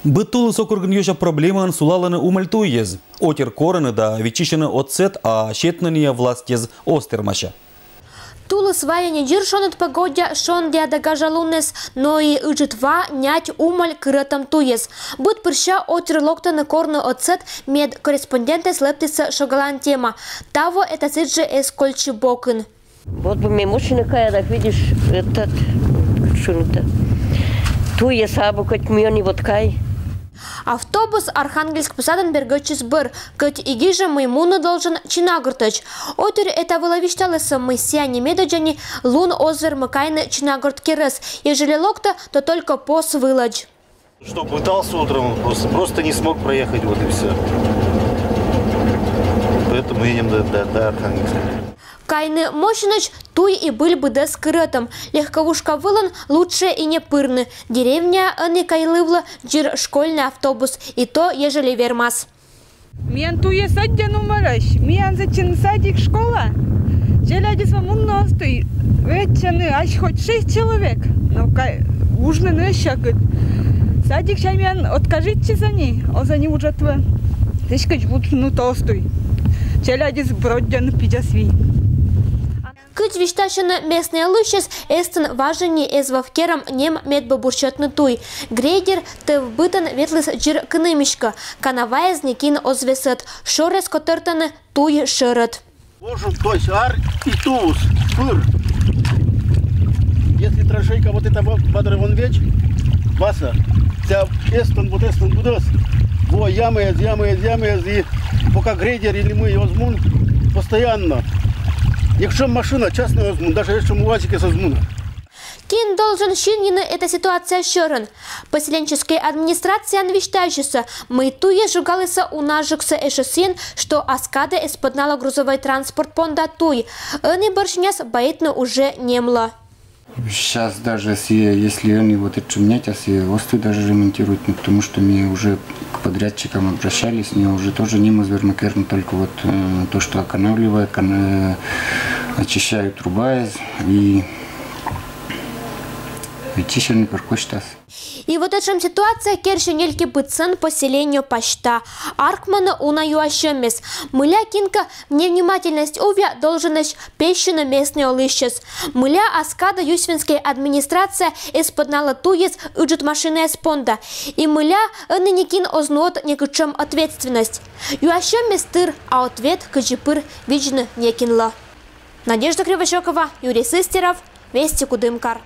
Бытулы округын южа проблеман сулаланы умальтуез. Отер корыны да вичишины отсет, а щетныния власть ез остермаща. Тулы своя не держит погодя, шон диадага жалунес, но и ужитва нять умаль кыратам туез. Будь прыща отер локтаны корны отсет мед корреспондентес лептиса шогалан тема. Того это сиджи эскольчи бокын. Вот бы мне мужчина кая, видишь, этот, что-то. Туез абу хоть мёни вот кай. Автобус Архангельск посадан бергочис быр, кать игижа маймуна должен чинагуртач. Отер это выловишталыса мыся немедоджани лун озвер мыкайны чинагурт керес. Ежели локта, то только пос выладж. Что пытался утром, просто не смог проехать, вот и все. Поэтому едем до Архангельска. Кайны мощныч туй и был бы да с крытом. Легковушка вылан лучше и не пырны. Деревня не кайлывла джир школьный автобус. И то ежели вермас. Мен туе саддя номераш. Мен зачин садик школа. Желяди самунно стой. Ветчаны аж хоть 6 человек. Но ужны не щакат. Садик чай мен откажите за ней. А за ней уже твой. Тышкач будут ну толстой. Желяди бродян пидясви. Кыч вишташина местные лыщес эстен важнее эзвавкерам нем медбабурчатны туй. Грейдер ты вбытан ветлыс джир кынымишка. Канавая зникин озвесет. Шорес котертаны туй шерет. Ложу, то есть ар и туз, пыр. Если трошейка вот это бадрывон веч, баса, вся эстон будос. Во ямы, и пока грейдер или мы его змун постоянно. Якщо машина частная возьму, даже если УАЗики возьму. Кин должен шинина эта ситуация щерен. Поселенческой администрации анвищающийся. Мы туе жугалися у нажикса эшесин, что аскада исподнала грузовой транспорт понда туй. Они борщняс боитно уже немла. Сейчас даже если они вот это менять, если осты даже ремонтируют, потому что мы уже к подрядчикам обращались, мне уже тоже не возвернукерно, только вот то, что оканавливает, очищают труба и очищенный паркоштас. И вот эта ситуация кершенельки быцен поселению пашта. Аркмана унаюащемес. Мыля кинка невнимательность увя должность пещина местный олыщес. Мыля аскада юсвинская администрация исподнала туез уджет машины спонда. И мыля ныникин ознот некучем ответственность. Юащемес тыр, а ответ каджипыр вижны некинла. Надежда Кривощекова, Юрий Сыстеров, Вести Кудымкар.